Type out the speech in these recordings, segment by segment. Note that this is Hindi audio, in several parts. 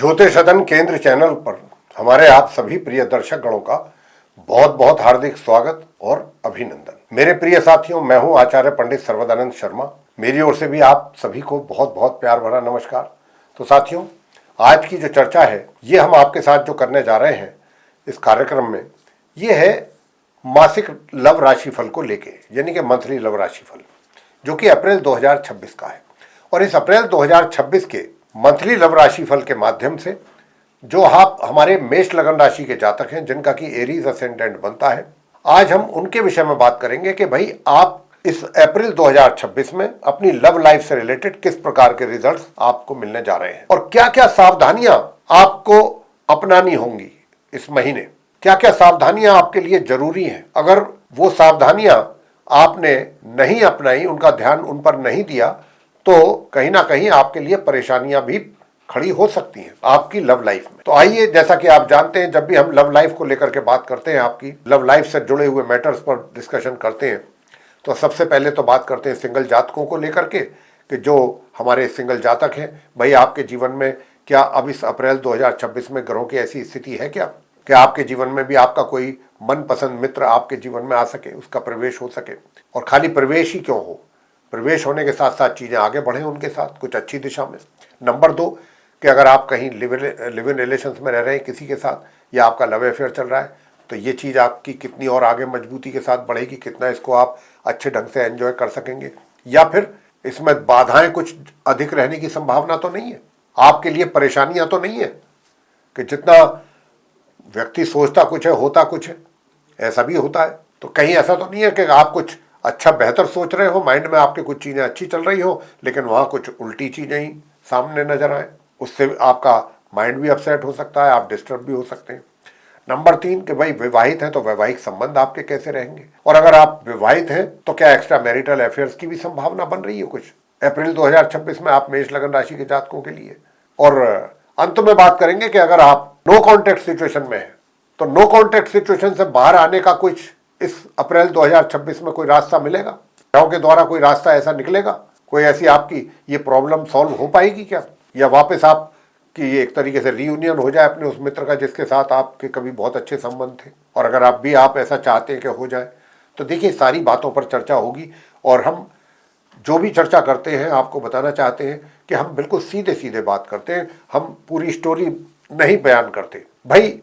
ज्योतिष सदन केंद्र चैनल पर हमारे आप सभी प्रिय दर्शक गणों का बहुत बहुत हार्दिक स्वागत और अभिनंदन। मेरे प्रिय साथियों, मैं हूं आचार्य पंडित सर्वदानंद शर्मा। मेरी ओर से भी आप सभी को बहुत बहुत प्यार भरा नमस्कार। तो साथियों, आज की जो चर्चा है ये हम आपके साथ जो करने जा रहे हैं इस कार्यक्रम में, ये है मासिक लव राशिफल को लेके, यानी कि मंथली लव राशिफल, जो कि अप्रैल 2026 का है। और इस अप्रैल 2026 के मंथली लव राशिफल के माध्यम से जो आप हमारे मेष लगन राशि के जातक हैं, जिनका कि एरीज असेंडेंट बनता है, आज हम उनके विषय में बात करेंगे कि भाई आप इस अप्रैल 2026 में अपनी लव लाइफ से रिलेटेड किस प्रकार के रिजल्ट्स आपको मिलने जा रहे हैं और क्या क्या सावधानियां आपको अपनानी होंगी इस महीने। क्या क्या सावधानियां आपके लिए जरूरी हैं। अगर वो सावधानियां आपने नहीं अपनाई, उनका ध्यान उन पर नहीं दिया, तो कहीं ना कहीं आपके लिए परेशानियां भी खड़ी हो सकती हैं आपकी लव लाइफ में। तो आइए, जैसा कि आप जानते हैं, जब भी हम लव लाइफ को लेकर के बात करते हैं, आपकी लव लाइफ से जुड़े हुए मैटर्स पर डिस्कशन करते हैं, तो सबसे पहले तो बात करते हैं सिंगल जातकों को लेकर के कि जो हमारे सिंगल जातक हैं, भाई आपके जीवन में क्या अब इस अप्रैल 2026 में ग्रहों की ऐसी स्थिति है क्या कि आपके जीवन में भी आपका कोई मनपसंद मित्र आपके जीवन में आ सके, उसका प्रवेश हो सके। और खाली प्रवेश ही क्यों हो, प्रवेश होने के साथ साथ चीज़ें आगे बढ़ें उनके साथ कुछ अच्छी दिशा में। नंबर 2 कि अगर आप कहीं लिव इन रिलेशंस में रह रहे हैं किसी के साथ, या आपका लव अफेयर चल रहा है, तो ये चीज़ आपकी कितनी और आगे मजबूती के साथ बढ़ेगी, कितना इसको आप अच्छे ढंग से एंजॉय कर सकेंगे, या फिर इसमें बाधाएं कुछ अधिक रहने की संभावना तो नहीं है, आपके लिए परेशानियां तो नहीं है कि जितना व्यक्ति सोचता कुछ है होता कुछ है, ऐसा भी होता है। तो कहीं ऐसा तो नहीं है कि आप कुछ अच्छा बेहतर सोच रहे हो, माइंड में आपके कुछ चीज़ें अच्छी चल रही हो, लेकिन वहाँ कुछ उल्टी चीज़ें ही सामने नजर आए, उससे आपका माइंड भी अपसेट हो सकता है, आप डिस्टर्ब भी हो सकते हैं। नंबर 3 कि भाई विवाहित हैं तो वैवाहिक संबंध आपके कैसे रहेंगे, और अगर आप विवाहित हैं तो क्या एक्स्ट्रा मैरिटल अफेयर्स की भी संभावना बन रही है कुछ अप्रैल 2026 में आप मेष लगन राशि के जातकों के लिए। और अंत में बात करेंगे कि अगर आप नो कॉन्टैक्ट सिचुएशन में है तो नो कॉन्टैक्ट सिचुएशन से बाहर आने का कुछ इस अप्रैल 2026 में कोई रास्ता मिलेगा, ग्रहों के द्वारा कोई रास्ता ऐसा निकलेगा, कोई ऐसी आपकी ये प्रॉब्लम सॉल्व हो पाएगी क्या, या वापस आप कि ये एक तरीके से रीयूनियन हो जाए अपने उस मित्र का जिसके साथ आपके कभी बहुत अच्छे संबंध थे। और अगर आप ऐसा चाहते हैं कि हो जाए, तो देखिए सारी बातों पर चर्चा होगी। और हम जो भी चर्चा करते हैं आपको बताना चाहते हैं कि हम बिल्कुल सीधे सीधे बात करते हैं, हम पूरी स्टोरी नहीं बयान करते। भाई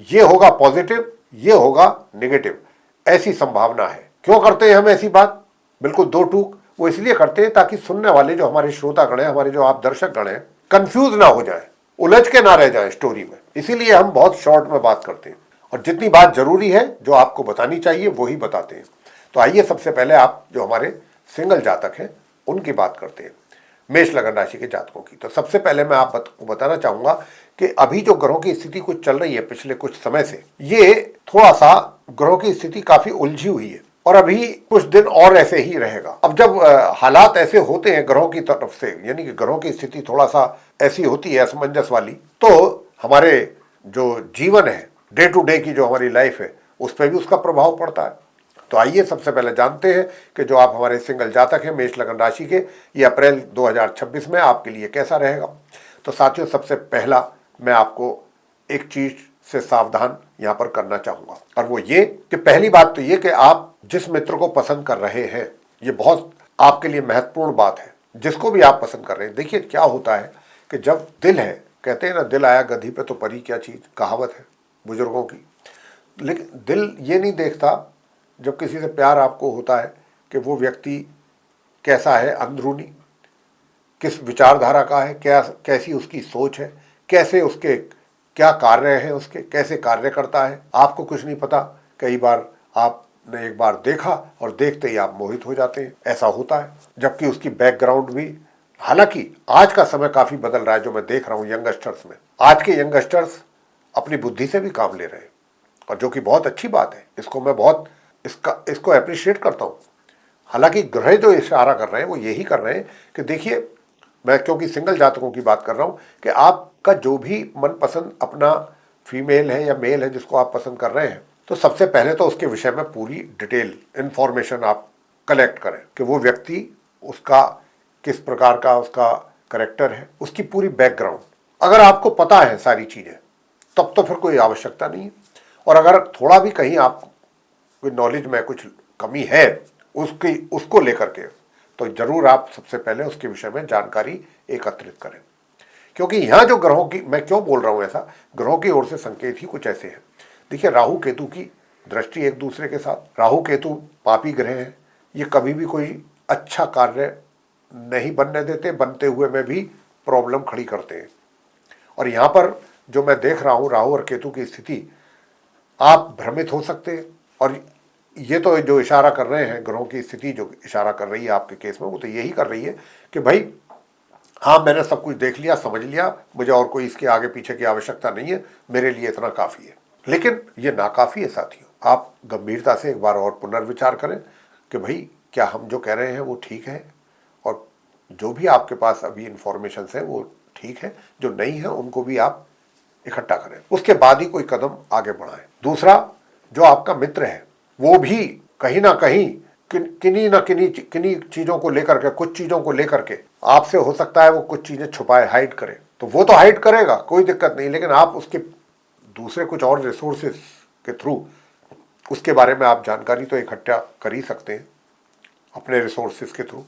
ये होगा पॉजिटिव, ये होगा नेगेटिव, ऐसी संभावना है। क्यों करते हैं हम ऐसी बात, बिल्कुल दो टूक, वो इसलिए करते हैं ताकि सुनने वाले जो हमारे श्रोतागण हैं, हमारे जो आप दर्शक गण हैं, कंफ्यूज ना हो जाए, उलझ के ना रह जाए स्टोरी में। इसीलिए हम बहुत शॉर्ट में बात करते हैं और जितनी बात जरूरी है जो आपको बतानी चाहिए वही बताते हैं। तो आइए सबसे पहले आप जो हमारे सिंगल जातक हैं उनकी बात करते हैं, मेष लगन राशि के जातकों की। तो सबसे पहले मैं आपको बताना चाहूंगा कि अभी जो ग्रहों की स्थिति कुछ चल रही है पिछले कुछ समय से, ये थोड़ा सा ग्रहों की स्थिति काफी उलझी हुई है और अभी कुछ दिन और ऐसे ही रहेगा। अब जब हालात ऐसे होते हैं ग्रहों की तरफ से, यानी कि ग्रहों की स्थिति थोड़ा सा ऐसी होती है असमंजस वाली, तो हमारे जो जीवन है, डे टू डे की जो हमारी लाइफ है, उस पर भी उसका प्रभाव पड़ता है। तो आइए सबसे पहले जानते हैं कि जो आप हमारे सिंगल जातक हैं मेष लगन राशि के, ये अप्रैल 2026 में आपके लिए कैसा रहेगा। तो साथियों, सबसे पहला मैं आपको एक चीज से सावधान यहाँ पर करना चाहूंगा, और वो ये कि पहली बात तो ये कि आप जिस मित्र को पसंद कर रहे हैं, ये बहुत आपके लिए महत्वपूर्ण बात है, जिसको भी आप पसंद कर रहे हैं। देखिए क्या होता है कि जब दिल है, कहते हैं ना, दिल आया गधी पे तो परी क्या चीज, कहावत है बुजुर्गों की। लेकिन दिल ये नहीं देखता जब किसी से प्यार आपको होता है कि वो व्यक्ति कैसा है अंदरूनी, किस विचारधारा का है, क्या कैसी उसकी सोच है, कैसे उसके क्या कार्य है, उसके कैसे कार्य करता है, आपको कुछ नहीं पता। कई बार आपने एक बार देखा और देखते ही आप मोहित हो जाते हैं, ऐसा होता है। जबकि उसकी बैकग्राउंड भी, हालांकि आज का समय काफी बदल रहा है, जो मैं देख रहा हूँ यंगस्टर्स में, आज के यंगस्टर्स अपनी बुद्धि से भी काम ले रहे हैं, और जो कि बहुत अच्छी बात है। इसको मैं बहुत इसको अप्रिशिएट करता हूँ। हालांकि ग्रह जो इशारा कर रहे हैं वो यही कर रहे हैं कि देखिए, मैं क्योंकि सिंगल जातकों की बात कर रहा हूँ, कि आपका जो भी मनपसंद अपना फीमेल है या मेल है जिसको आप पसंद कर रहे हैं, तो सबसे पहले तो उसके विषय में पूरी डिटेल इंफॉर्मेशन आप कलेक्ट करें कि वो व्यक्ति, उसका किस प्रकार का उसका करेक्टर है, उसकी पूरी बैकग्राउंड, अगर आपको पता है सारी चीजें तब तो फिर कोई आवश्यकता नहीं है, और अगर थोड़ा भी कहीं आपको नॉलेज में कुछ कमी है उसको लेकर के, तो जरूर आप सबसे पहले उसके विषय में जानकारी एकत्रित करें। क्योंकि यहां जो ग्रहों की, मैं क्यों बोल रहा हूं ऐसा, ग्रहों की ओर से संकेत ही कुछ ऐसे हैं। देखिए, राहु केतु की दृष्टि एक दूसरे के साथ, राहु केतु पापी ग्रह हैं, ये कभी भी कोई अच्छा कार्य नहीं बनने देते, बनते हुए में भी प्रॉब्लम खड़ी करते हैं। और यहां पर जो मैं देख रहा हूं राहु और केतु की स्थिति, आप भ्रमित हो सकते हैं। और ये तो जो इशारा कर रहे हैं ग्रहों की स्थिति, जो इशारा कर रही है आपके केस में, वो तो यही कर रही है कि भाई हाँ, मैंने सब कुछ देख लिया, समझ लिया, मुझे और कोई इसके आगे पीछे की आवश्यकता नहीं है, मेरे लिए इतना काफी है। लेकिन ये नाकाफी है साथियों। आप गंभीरता से एक बार और पुनर्विचार करें कि भाई क्या हम जो कह रहे हैं वो ठीक है, और जो भी आपके पास अभी इंफॉर्मेशन है वो ठीक है, जो नहीं है उनको भी आप इकट्ठा करें, उसके बाद ही कोई कदम आगे बढ़ाएं। दूसरा, जो आपका मित्र है वो भी कहीं ना कहीं किन्हीं चीजों को लेकर के, कुछ चीजों को लेकर के आपसे हो सकता है वो कुछ चीजें छुपाए, हाइड करे, तो वो तो हाइड करेगा, कोई दिक्कत नहीं, लेकिन आप उसके दूसरे कुछ और रिसोर्सेस के थ्रू उसके बारे में आप जानकारी तो इकट्ठा कर ही सकते हैं अपने रिसोर्सेस के थ्रू,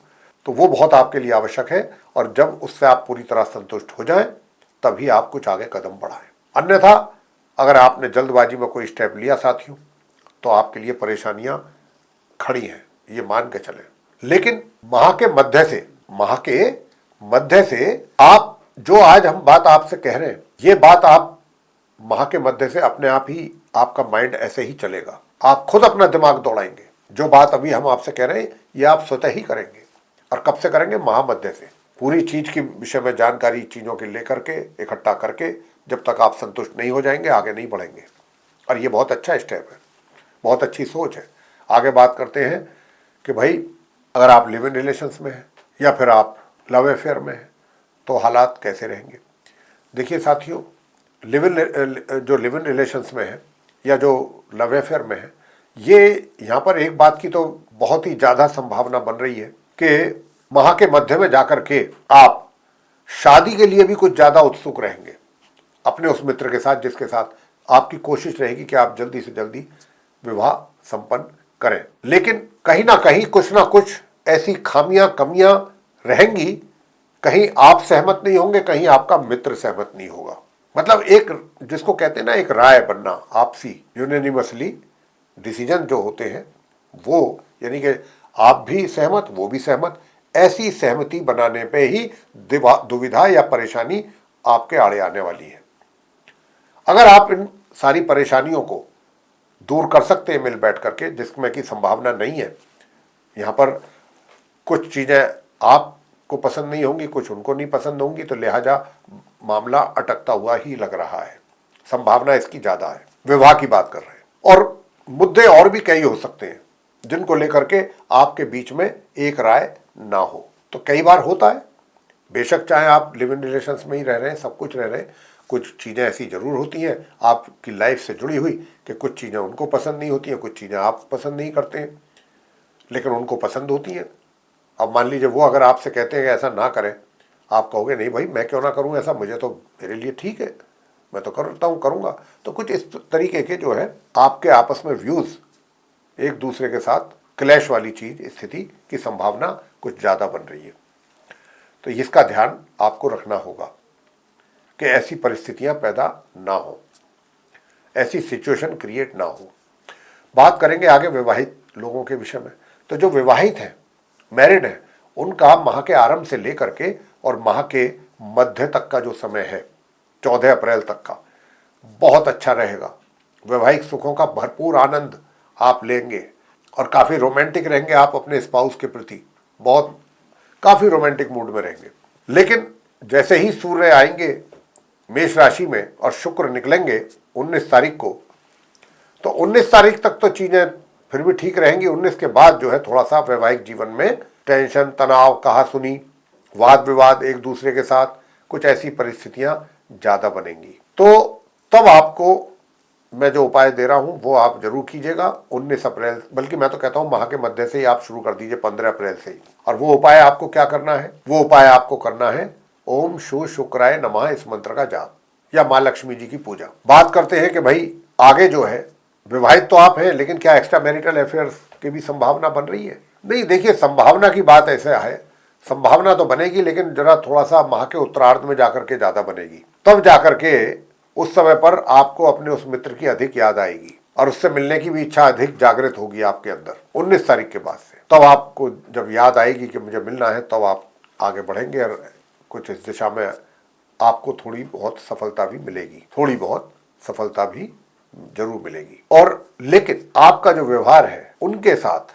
तो वो बहुत आपके लिए आवश्यक है। और जब उससे आप पूरी तरह संतुष्ट हो जाएं तभी आप कुछ आगे कदम बढ़ाएं। अन्यथा अगर आपने जल्दबाजी में कोई स्टेप लिया साथियों, तो आपके लिए परेशानियां खड़ी हैं, ये मान के चलें। लेकिन माह के मध्य से आप जो आज हम बात आपसे कह रहे हैं, ये बात आप माह के मध्य से अपने आप ही आपका माइंड ऐसे ही चलेगा, आप खुद अपना दिमाग दौड़ाएंगे। जो बात अभी हम आपसे कह रहे हैं ये आप स्वतः ही करेंगे। और कब से करेंगे? माह मध्य से। पूरी चीज के विषय में जानकारी चीजों के लेकर के इकट्ठा करके जब तक आप संतुष्ट नहीं हो जाएंगे आगे नहीं बढ़ेंगे। और ये बहुत अच्छा स्टेप है, बहुत अच्छी सोच है। आगे बात करते हैं कि भाई अगर आप लिव इन रिलेशंस में हैं या फिर आप लव अफेयर में हैं तो हालात कैसे रहेंगे। देखिए साथियों, जो लिव इन रिलेशंस में है या जो लव अफेयर में है, ये यहाँ पर एक बात की तो बहुत ही ज़्यादा संभावना बन रही है कि माह के मध्य में जाकर के आप शादी के लिए भी कुछ ज़्यादा उत्सुक रहेंगे अपने उस मित्र के साथ, जिसके साथ आपकी कोशिश रहेगी कि आप जल्दी से जल्दी विवाह संपन्न करें। लेकिन कहीं ना कहीं कुछ ना कुछ ऐसी खामियां कमियां रहेंगी, कहीं आप सहमत नहीं होंगे, कहीं आपका मित्र सहमत नहीं होगा। मतलब एक जिसको कहते हैं ना, एक राय बनना, आपसी यूनानिमसली डिसीजन जो होते हैं वो, यानी कि आप भी सहमत वो भी सहमत, ऐसी सहमति बनाने पे ही दुविधा या परेशानी आपके आड़े आने वाली है। अगर आप इन सारी परेशानियों को दूर कर सकते हैं मिल बैठ करके, जिसमें की संभावना नहीं है, यहाँ पर कुछ चीजें आपको पसंद नहीं होंगी, कुछ उनको नहीं पसंद होंगी, तो लिहाजा मामला अटकता हुआ ही लग रहा है, संभावना इसकी ज्यादा है। विवाह की बात कर रहे हैं, और मुद्दे और भी कई हो सकते हैं जिनको लेकर के आपके बीच में एक राय ना हो। तो कई बार होता है, बेशक चाहे आप लिव इन रिलेशंस में ही रह रहे हैं, सब कुछ रह रहे हैं, कुछ चीज़ें ऐसी ज़रूर होती हैं आपकी लाइफ से जुड़ी हुई कि कुछ चीज़ें उनको पसंद नहीं होती हैं, कुछ चीज़ें आप पसंद नहीं करते हैं, लेकिन उनको पसंद होती हैं। अब मान लीजिए वो अगर आपसे कहते हैं कि ऐसा ना करें, आप कहोगे नहीं भाई मैं क्यों ना करूं ऐसा, मुझे तो मेरे लिए ठीक है, मैं तो करता हूं, करूंगा। तो कुछ इस तरीके के जो है आपके आपस में व्यूज़ एक दूसरे के साथ क्लैश वाली चीज़, स्थिति की संभावना कुछ ज़्यादा बन रही है। तो इसका ध्यान आपको रखना होगा कि ऐसी परिस्थितियां पैदा ना हो, ऐसी सिचुएशन क्रिएट ना हो। बात करेंगे आगे विवाहित लोगों के विषय में। तो जो विवाहित हैं, मैरिड हैं, उनका माह के आरंभ से लेकर के और माह के मध्य तक का जो समय है 14 अप्रैल तक का, बहुत अच्छा रहेगा। वैवाहिक सुखों का भरपूर आनंद आप लेंगे और काफ़ी रोमांटिक रहेंगे आप अपने स्पाउस के प्रति, बहुत काफ़ी रोमांटिक मूड में रहेंगे। लेकिन जैसे ही सूर्य आएंगे मेष राशि में और शुक्र निकलेंगे 19 तारीख को, तो 19 तारीख तक तो चीज़ें फिर भी ठीक रहेंगी। 19 के बाद जो है थोड़ा सा वैवाहिक जीवन में टेंशन, तनाव, कहासुनी, वाद विवाद एक दूसरे के साथ, कुछ ऐसी परिस्थितियां ज़्यादा बनेंगी। तो तब आपको मैं जो उपाय दे रहा हूं वो आप जरूर कीजिएगा 19 अप्रैल, बल्कि मैं तो कहता हूं माह के मध्य से ही आप शुरू कर दीजिए, 15 अप्रैल से ही। और वो उपाय आपको क्या करना है? वो उपाय आपको करना है ओम शो शुक्राय नमः इस मंत्र का जाप या माँ लक्ष्मी जी की पूजा। बात करते हैं कि भाई आगे जो है, विवाहित तो आप हैं, लेकिन क्या एक्स्ट्रा मैरिटल अफेयर्स की भी संभावना बन रही है? नहीं, देखिए संभावना की बात ऐसा है, संभावना तो बनेगी, लेकिन जरा थोड़ा सा माह के उत्तरार्ध में जाकर के ज्यादा बनेगी। तब जाकर के उस समय पर आपको अपने उस मित्र की अधिक याद आएगी और उससे मिलने की भी इच्छा अधिक जागृत होगी आपके अंदर 19 तारीख के बाद से। तब आपको जब याद आएगी कि मुझे मिलना है, तब आप आगे बढ़ेंगे और कुछ इस दिशा में आपको थोड़ी बहुत सफलता भी मिलेगी, थोड़ी बहुत सफलता भी जरूर मिलेगी। और लेकिन आपका जो व्यवहार है उनके साथ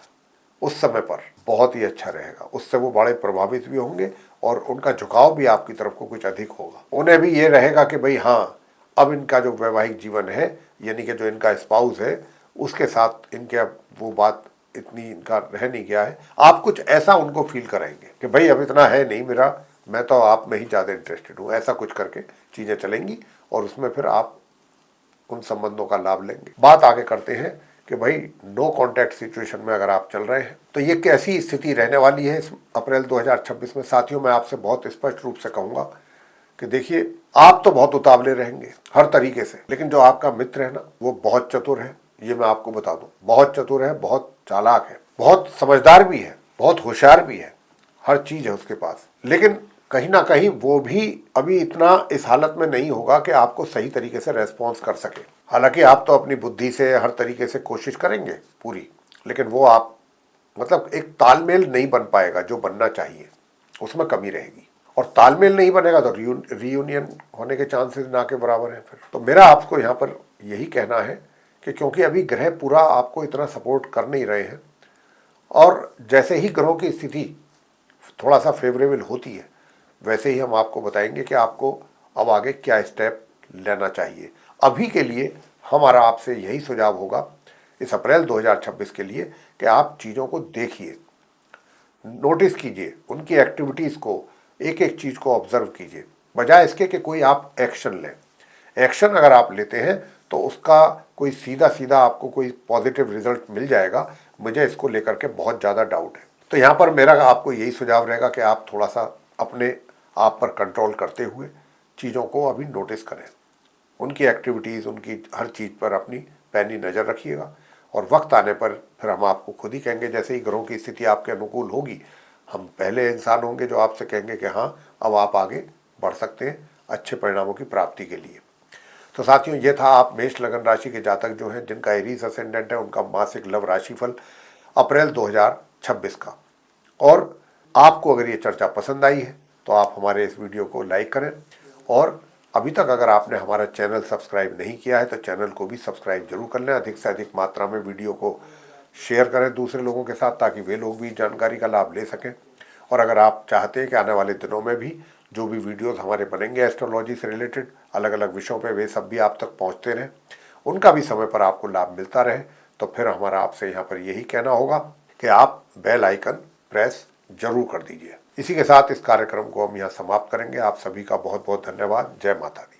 उस समय पर बहुत ही अच्छा रहेगा, उससे वो बड़े प्रभावित भी होंगे और उनका झुकाव भी आपकी तरफ को कुछ अधिक होगा। उन्हें भी ये रहेगा कि भाई हाँ, अब इनका जो वैवाहिक जीवन है, यानी कि जो इनका स्पाउस है, उसके साथ इनके अब वो बात इतनी इनका रह नहीं गया है। आप कुछ ऐसा उनको फील कराएंगे कि भाई अब इतना है नहीं मेरा, मैं तो आप में ही ज़्यादा इंटरेस्टेड हूँ, ऐसा कुछ करके चीज़ें चलेंगी और उसमें फिर आप उन संबंधों का लाभ लेंगे। बात आगे करते हैं कि भाई नो कॉन्टैक्ट सिचुएशन में अगर आप चल रहे हैं तो ये कैसी स्थिति रहने वाली है इस अप्रैल 2026 में। साथियों, मैं आपसे बहुत स्पष्ट रूप से कहूंगा कि देखिए, आप तो बहुत उतावले रहेंगे हर तरीके से, लेकिन जो आपका मित्र है ना, वो बहुत चतुर है, ये मैं आपको बता दूं। बहुत चतुर है, बहुत चालाक है, बहुत समझदार भी है, बहुत होशियार भी है, हर चीज है उसके पास। लेकिन कहीं ना कहीं वो भी अभी इतना इस हालत में नहीं होगा कि आपको सही तरीके से रेस्पॉन्स कर सके। हालांकि आप तो अपनी बुद्धि से हर तरीके से कोशिश करेंगे पूरी, लेकिन वो आप मतलब एक तालमेल नहीं बन पाएगा जो बनना चाहिए, उसमें कमी रहेगी। और तालमेल नहीं बनेगा तो रीयूनियन होने के चांसेस ना के बराबर हैं फिर। तो मेरा आपको यहाँ पर यही कहना है कि क्योंकि अभी ग्रह पूरा आपको इतना सपोर्ट कर नहीं रहे हैं, और जैसे ही ग्रहों की स्थिति थोड़ा सा फेवरेबल होती है, वैसे ही हम आपको बताएंगे कि आपको अब आगे क्या स्टेप लेना चाहिए। अभी के लिए हमारा आपसे यही सुझाव होगा इस अप्रैल 2026 के लिए कि आप चीज़ों को देखिए, नोटिस कीजिए, उनकी एक्टिविटीज़ को, एक एक चीज़ को ऑब्जर्व कीजिए, बजाय इसके कि कोई आप एक्शन लें। एक्शन अगर आप लेते हैं तो उसका कोई सीधा सीधा आपको कोई पॉजिटिव रिजल्ट मिल जाएगा, मुझे इसको लेकर के बहुत ज़्यादा डाउट है। तो यहाँ पर मेरा आपको यही सुझाव रहेगा कि आप थोड़ा सा अपने आप पर कंट्रोल करते हुए चीज़ों को अभी नोटिस करें, उनकी एक्टिविटीज़, उनकी हर चीज़ पर अपनी पैनी नज़र रखिएगा। और वक्त आने पर फिर हम आपको खुद ही कहेंगे, जैसे ही ग्रहों की स्थिति आपके अनुकूल होगी, हम पहले इंसान होंगे जो आपसे कहेंगे कि हाँ, अब आप आगे बढ़ सकते हैं अच्छे परिणामों की प्राप्ति के लिए। तो साथियों, ये था आप मेष लगन राशि के जातक जो हैं, जिनका एरीज असेंडेंट है, उनका मासिक लव राशिफल अप्रैल 2026 का। और आपको अगर ये चर्चा पसंद आई है तो आप हमारे इस वीडियो को लाइक करें, और अभी तक अगर आपने हमारा चैनल सब्सक्राइब नहीं किया है तो चैनल को भी सब्सक्राइब जरूर कर लें। अधिक से अधिक मात्रा में वीडियो को शेयर करें दूसरे लोगों के साथ, ताकि वे लोग भी जानकारी का लाभ ले सकें। और अगर आप चाहते हैं कि आने वाले दिनों में भी जो भी वीडियोस हमारे बनेंगे एस्ट्रोलॉजी से रिलेटेड अलग अलग विषयों पे, वे सब भी आप तक पहुंचते रहें, उनका भी समय पर आपको लाभ मिलता रहे, तो फिर हमारा आपसे यहाँ पर यही कहना होगा कि आप बेल आइकन प्रेस जरूर कर दीजिए। इसी के साथ इस कार्यक्रम को हम यहाँ समाप्त करेंगे। आप सभी का बहुत बहुत धन्यवाद। जय माता दी।